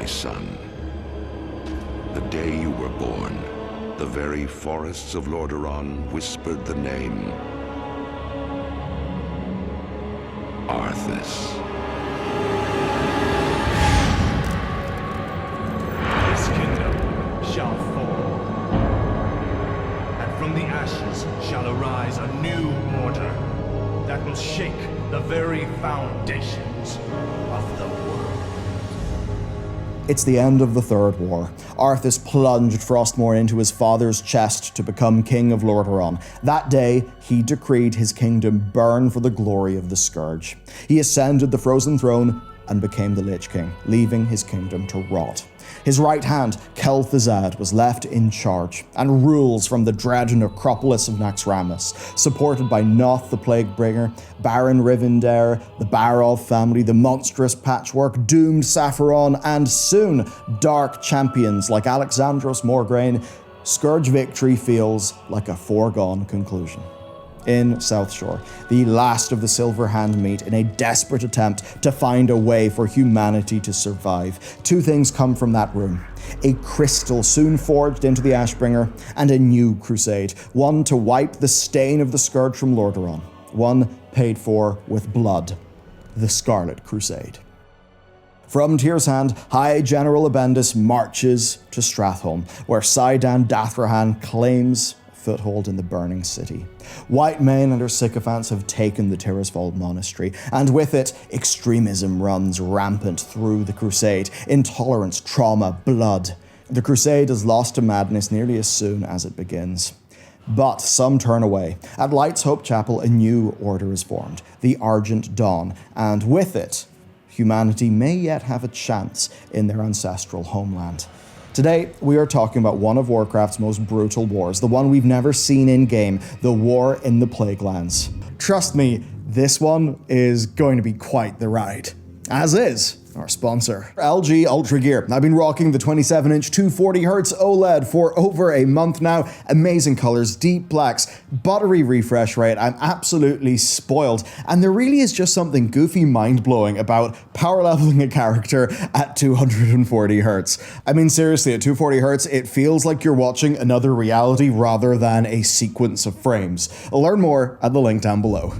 son. The day you were born, the very forests of Lordaeron whispered the name Arthas. This kingdom shall fall, and from the ashes shall arise a new order that will shake the very foundations of the world. It's the end of the Third War. Arthas plunged Frostmourne into his father's chest to become King of Lordaeron. That day, he decreed his kingdom burn for the glory of the Scourge. He ascended the frozen throne and became the Lich King, leaving his kingdom to rot. His right hand, Kel'Thuzad, was left in charge and rules from the dread necropolis of Naxxramas, supported by Noth the Plaguebringer, Baron Rivendare, the Barov family, the monstrous Patchwork, doomed Sapphiron, and soon dark champions like Alexandros Morgraine. Scourge victory feels like a foregone conclusion. In Southshore, the last of the Silver Hand meet in a desperate attempt to find a way for humanity to survive. Two things come from that room: a crystal soon forged into the Ashbringer, and a new crusade, one to wipe the stain of the Scourge from Lordaeron, one paid for with blood, the Scarlet Crusade. From Tyr's Hand, High General Abendis marches to Stratholme, where Saidan Dathrahan claims foothold in the burning city. Whitemane and her sycophants have taken the Tirisfal monastery, and with it, extremism runs rampant through the crusade. Intolerance, trauma, blood. The crusade is lost to madness nearly as soon as it begins. But some turn away. At Light's Hope Chapel, a new order is formed, the Argent Dawn, and with it, humanity may yet have a chance in their ancestral homeland. Today, we are talking about one of Warcraft's most brutal wars, the one we've never seen in-game, the war in the Plaguelands. Trust me, this one is going to be quite the ride. As is our sponsor, LG Ultra Gear. I've been rocking the 27-inch 240Hz OLED for over a month now. Amazing colors, deep blacks, buttery refresh rate. I'm absolutely spoiled. And there really is just something goofy mind-blowing about power leveling a character at 240Hz. I mean, seriously, at 240Hz, it feels like you're watching another reality rather than a sequence of frames. Learn more at the link down below.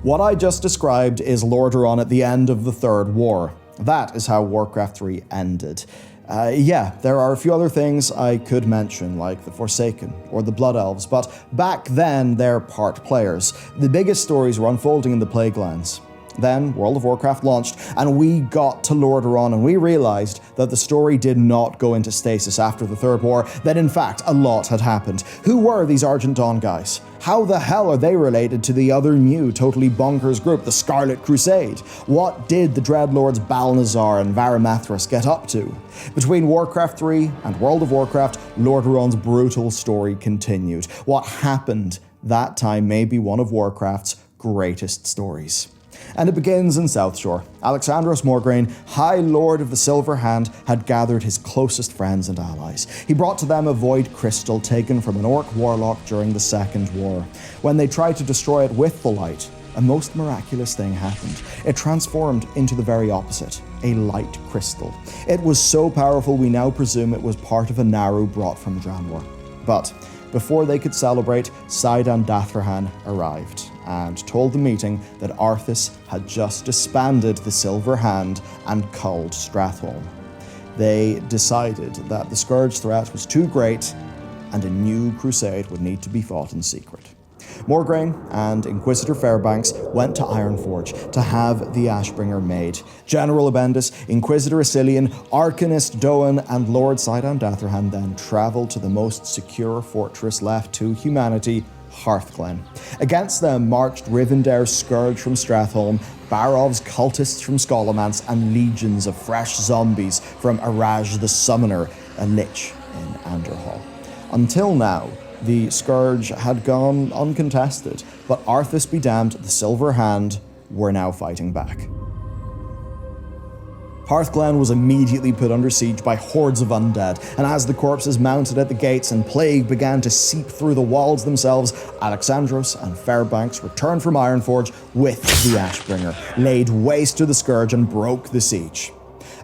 What I just described is Lordaeron at the end of the Third War. That is how Warcraft 3 ended. Yeah, there are a few other things I could mention, like the Forsaken or the Blood Elves, but back then they're part players. The biggest stories were unfolding in the Plaguelands. Then World of Warcraft launched, and we got to Lordaeron, and we realized that the story did not go into stasis after the Third War, that in fact a lot had happened. Who were these Argent Dawn guys? How the hell are they related to the other new, totally bonkers group, the Scarlet Crusade? What did the Dreadlords Balnazzar and Varamathras get up to? Between Warcraft 3 and World of Warcraft, Lordaeron's brutal story continued. What happened that time may be one of Warcraft's greatest stories. And it begins in Southshore. Alexandros Morgraine, High Lord of the Silver Hand, had gathered his closest friends and allies. He brought to them a void crystal taken from an orc warlock during the Second War. When they tried to destroy it with the light, a most miraculous thing happened. It transformed into the very opposite, a light crystal. It was so powerful we now presume it was part of a Naru brought from Draenor. But before they could celebrate, Saidan Dathrahan arrived and told the meeting that Arthas had just disbanded the Silver Hand and culled Stratholme. They decided that the Scourge threat was too great and a new crusade would need to be fought in secret. Morgraine and Inquisitor Fairbanks went to Ironforge to have the Ashbringer made. General Abendis, Inquisitor Asilian, Arcanist Doan, and Lord Saidan Dathrahan then traveled to the most secure fortress left to humanity, Hearthglen. Against them marched Rivendare's Scourge from Stratholme, Barov's cultists from Scholomance, and legions of fresh zombies from Araj the Summoner, a lich in Anderhall. Until now, the Scourge had gone uncontested, but Arthas be damned, the Silver Hand were now fighting back. Hearthglen was immediately put under siege by hordes of undead, and as the corpses mounted at the gates and plague began to seep through the walls themselves, Alexandros and Fairbanks returned from Ironforge with the Ashbringer, laid waste to the Scourge and broke the siege.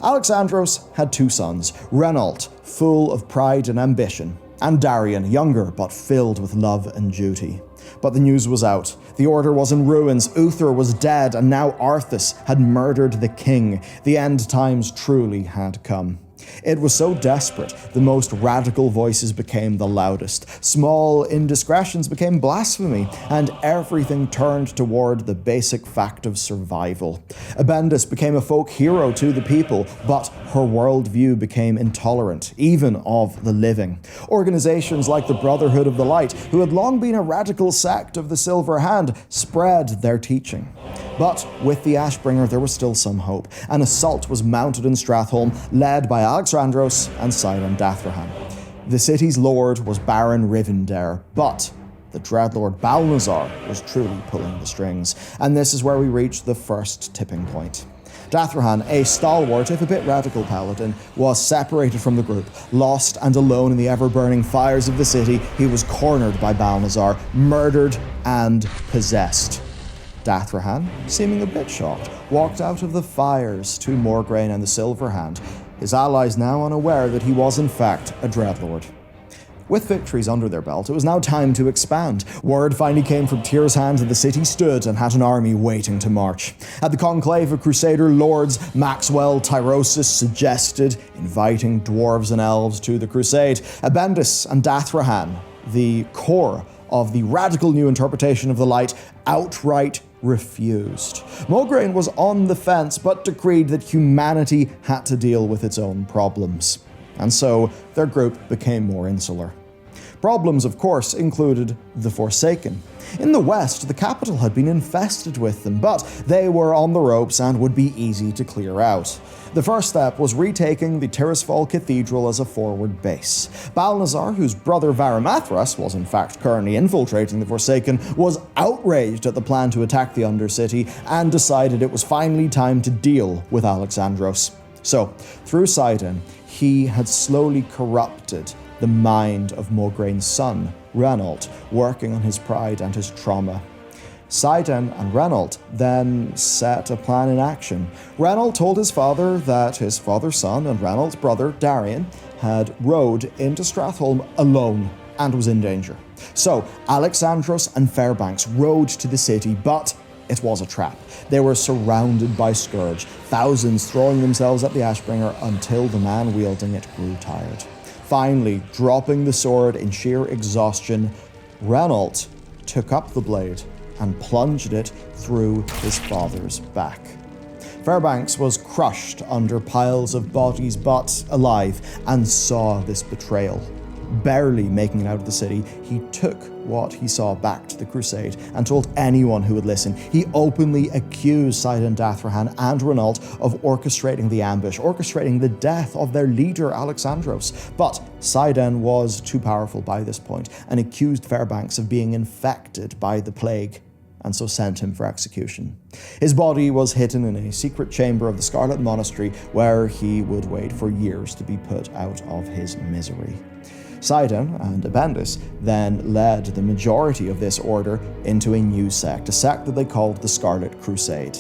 Alexandros had two sons, Renault, full of pride and ambition, and Darian, younger but filled with love and duty. But the news was out. The order was in ruins, Uther was dead, and now Arthas had murdered the king. The end times truly had come. It was so desperate, the most radical voices became the loudest. Small indiscretions became blasphemy, and everything turned toward the basic fact of survival. Abendis became a folk hero to the people, but her worldview became intolerant, even of the living. Organizations like the Brotherhood of the Light, who had long been a radical sect of the Silver Hand, spread their teaching. But with the Ashbringer, there was still some hope. An assault was mounted in Stratholme, led by Alexandros and Sidon Dathrahan. The city's lord was Baron Rivendare, but the Dreadlord Balnazar was truly pulling the strings, and this is where we reach the first tipping point. Dathrahan, a stalwart, if a bit radical paladin, was separated from the group. Lost and alone in the ever-burning fires of the city, he was cornered by Balnazar, murdered and possessed. Dathrahan, seeming a bit shocked, walked out of the fires to Morgraine and the Silver Hand, his allies now unaware that he was in fact a Dreadlord. With victories under their belt, it was now time to expand. Word finally came from Tyr's hand that the city stood and had an army waiting to march. At the conclave of Crusader lords, Maxwell Tyrosus suggested inviting dwarves and elves to the crusade. Abendis and Dathrahan, the core of the radical new interpretation of the light, outright refused. Morgraine was on the fence, but decreed that humanity had to deal with its own problems. And so their group became more insular. Problems, of course, included the Forsaken. In the west, the capital had been infested with them, but they were on the ropes and would be easy to clear out. The first step was retaking the Tirisfal Cathedral as a forward base. Balnazar, whose brother Varamathras was in fact currently infiltrating the Forsaken, was outraged at the plan to attack the Undercity and decided it was finally time to deal with Alexandros. So, through Sidon, he had slowly corrupted the mind of Morgraine's son, Renault, working on his pride and his trauma. Sidon and Renault then set a plan in action. Renault told his father that his father's son and Renault's brother, Darian, had rode into Stratholme alone and was in danger. So Alexandros and Fairbanks rode to the city, but it was a trap. They were surrounded by Scourge, thousands throwing themselves at the Ashbringer until the man wielding it grew tired. Finally, dropping the sword in sheer exhaustion, Renault took up the blade and plunged it through his father's back. Fairbanks was crushed under piles of bodies, but alive, and saw this betrayal. Barely making it out of the city, he took what he saw back to the Crusade and told anyone who would listen. He openly accused Sidon Dathrahan and Renault of orchestrating the ambush, orchestrating the death of their leader Alexandros. But Sidon was too powerful by this point and accused Fairbanks of being infected by the plague, and so sent him for execution. His body was hidden in a secret chamber of the Scarlet Monastery, where he would wait for years to be put out of his misery. Sidon and Abendis then led the majority of this order into a new sect, a sect that they called the Scarlet Crusade.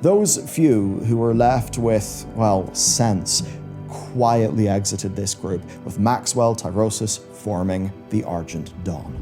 Those few who were left with, sense, quietly exited this group, with Maxwell Tyrosus forming the Argent Dawn.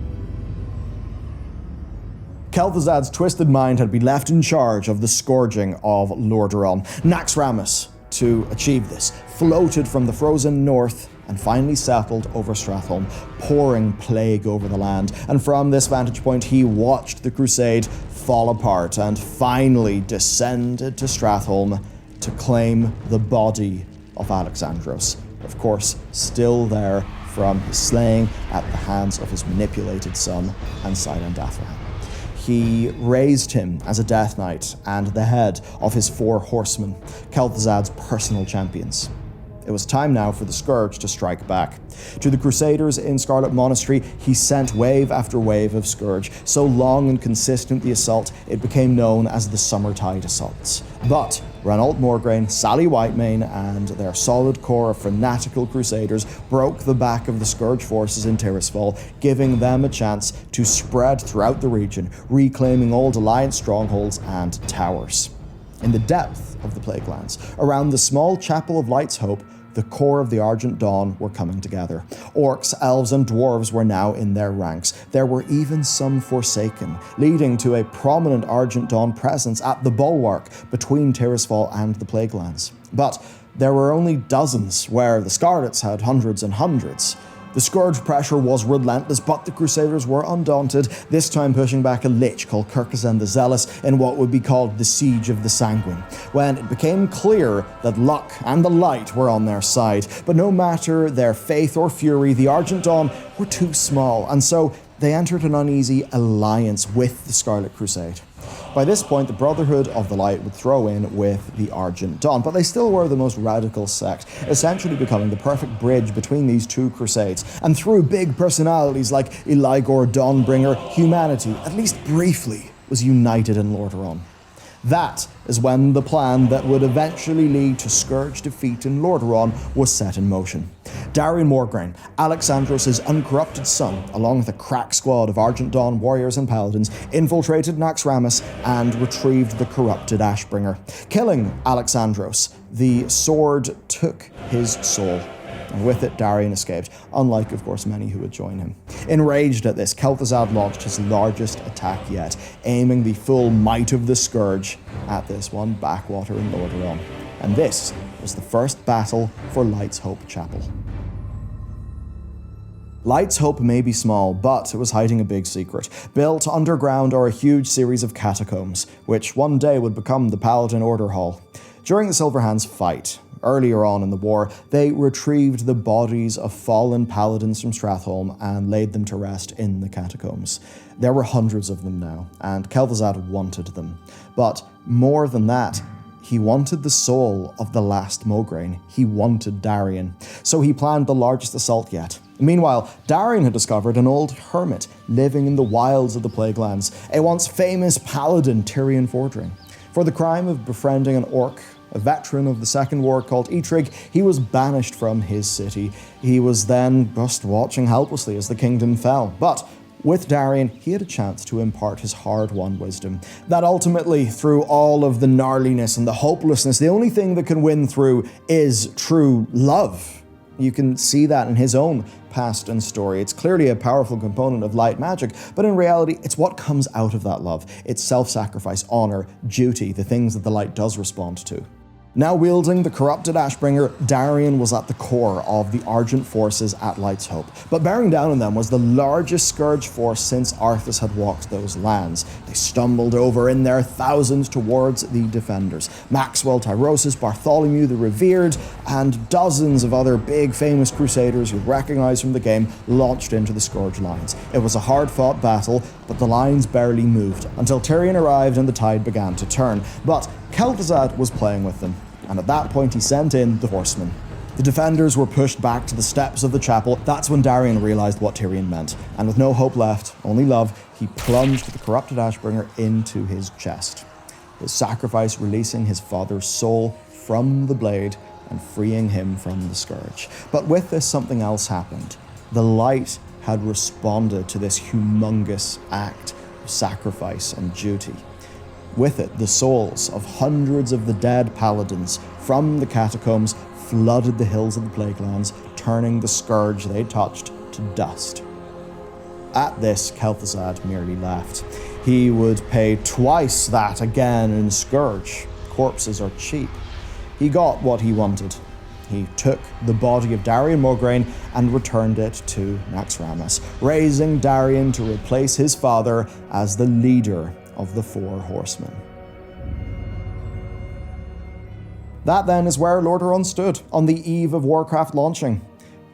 Kel'Thuzad's twisted mind had been left in charge of the scourging of Lordaeron. Naxxramas, to achieve this, floated from the frozen north and finally settled over Stratholme, pouring plague over the land. And from this vantage point, he watched the crusade fall apart and finally descended to Stratholme to claim the body of Alexandros. Of course, still there from his slaying at the hands of his manipulated son and Sidon Dathrahan. He raised him as a Death Knight and the head of his 4 horsemen, Kel'Thuzad's personal champions. It was time now for the Scourge to strike back. To the Crusaders in Scarlet Monastery, he sent wave after wave of Scourge. So long and consistent the assault, it became known as the Summertide Assaults. But Renault Morgraine, Sally Whitemane, and their solid core of fanatical Crusaders broke the back of the Scourge forces in Tirisfal, giving them a chance to spread throughout the region, reclaiming old Alliance strongholds and towers. In the depth of the Plaguelands, around the small Chapel of Light's Hope, the core of the Argent Dawn were coming together. Orcs, elves, and dwarves were now in their ranks. There were even some Forsaken, leading to a prominent Argent Dawn presence at the bulwark between Tirisfal and the Plaguelands. But there were only dozens, where the Scarlets had hundreds and hundreds. The Scourge pressure was relentless, but the Crusaders were undaunted, this time pushing back a lich called Kirkazan the Zealous in what would be called the Siege of the Sanguine, when it became clear that luck and the light were on their side. But no matter their faith or fury, the Argent Dawn were too small, and so they entered an uneasy alliance with the Scarlet Crusade. By this point, the Brotherhood of the Light would throw in with the Argent Dawn, but they still were the most radical sect, essentially becoming the perfect bridge between these two crusades. And through big personalities like Eligor Dawnbringer, humanity, at least briefly, was united in Lordaeron. That is when the plan that would eventually lead to Scourge defeat in Lordaeron was set in motion. Darion Morgraine, Alexandros' uncorrupted son, along with a crack squad of Argent Dawn warriors and paladins, infiltrated Naxxramas and retrieved the corrupted Ashbringer. Killing Alexandros, the sword took his soul. And with it, Darion escaped, unlike, of course, many who would join him. Enraged at this, Kel'Thuzad launched his largest attack yet, aiming the full might of the Scourge at this one backwater in Lordaeron. And this was the first battle for Light's Hope Chapel. Light's Hope may be small, but it was hiding a big secret. Built underground are a huge series of catacombs, which one day would become the Paladin Order Hall. During the Silverhands fight, earlier on in the war, they retrieved the bodies of fallen paladins from Stratholme and laid them to rest in the catacombs. There were hundreds of them now, and Kel'Thuzad wanted them. But more than that, he wanted the soul of the last Morgraine. He wanted Darion. So he planned the largest assault yet. Meanwhile, Darion had discovered an old hermit living in the wilds of the Plaguelands, a once famous paladin, Tyrion Fordring. For the crime of befriending an orc, a veteran of the Second War called Eitrig, he was banished from his city. He was then just watching helplessly as the kingdom fell. But with Darion, he had a chance to impart his hard-won wisdom. That ultimately, through all of the gnarliness and the hopelessness, the only thing that can win through is true love. You can see that in his own past and story. It's clearly a powerful component of light magic, but in reality, it's what comes out of that love. It's self-sacrifice, honor, duty, the things that the light does respond to. Now wielding the corrupted Ashbringer, Darion was at the core of the Argent forces at Light's Hope. But bearing down on them was the largest Scourge force since Arthas had walked those lands. They stumbled over in their thousands towards the defenders. Maxwell, Tyrosus, Bartholomew the Revered, and dozens of other big famous crusaders you'd recognize from the game launched into the Scourge lines. It was a hard-fought battle, but the lines barely moved until Tyrion arrived and the tide began to turn. But Kel'Thuzad was playing with them, and at that point he sent in the horsemen. The defenders were pushed back to the steps of the chapel. That's when Darion realized what Tyrion meant, and with no hope left, only love, he plunged the corrupted Ashbringer into his chest. His sacrifice releasing his father's soul from the blade and freeing him from the Scourge. But with this, something else happened. The light had responded to this humongous act of sacrifice and duty. With it, the souls of hundreds of the dead paladins from the catacombs flooded the hills of the Plaguelands, turning the Scourge they touched to dust. At this, Kel'Thuzad merely laughed. He would pay twice that again in Scourge. Corpses are cheap. He got what he wanted. He took the body of Darion Morgraine and returned it to Naxxramas, raising Darion to replace his father as the leader of the Four Horsemen. That then is where Lordaeron stood on the eve of Warcraft launching.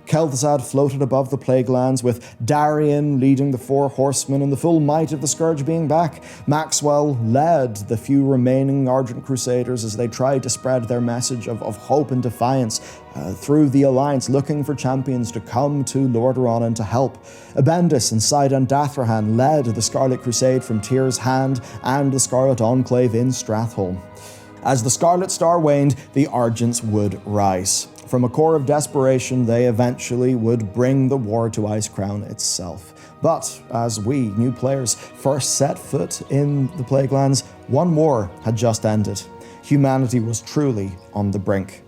Kel'Thuzad floated above the Plaguelands, with Darion leading the Four Horsemen and the full might of the Scourge being back. Maxwell led the few remaining Argent Crusaders as they tried to spread their message of hope and defiance through the Alliance, looking for champions to come to Lordaeron and to help. Abendis and Sidon Dathrahan led the Scarlet Crusade from Tyr's Hand and the Scarlet Enclave in Stratholme. As the Scarlet Star waned, the Argents would rise. From a core of desperation, they eventually would bring the war to Icecrown itself. But as we, new players, first set foot in the Plaguelands, one war had just ended. humanity was truly on the brink.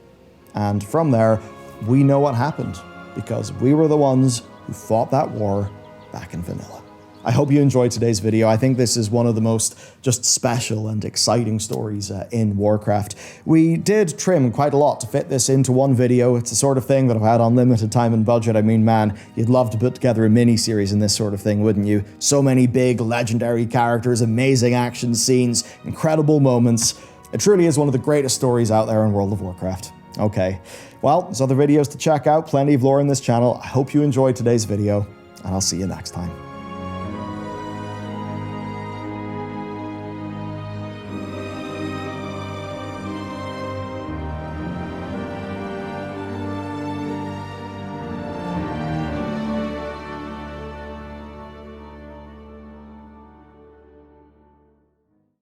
And from there, we know what happened, because we were the ones who fought that war back in vanilla. I hope you enjoyed today's video. I think this is one of the most just special and exciting stories in Warcraft. We did trim quite a lot to fit this into one video. It's the sort of thing that if I had unlimited time and budget, I mean, man, you'd love to put together a mini-series in this sort of thing, wouldn't you? So many big, legendary characters, amazing action scenes, incredible moments. It truly is one of the greatest stories out there in World of Warcraft. Okay, well, there's other videos to check out, plenty of lore in this channel. I hope you enjoyed today's video, and I'll see you next time.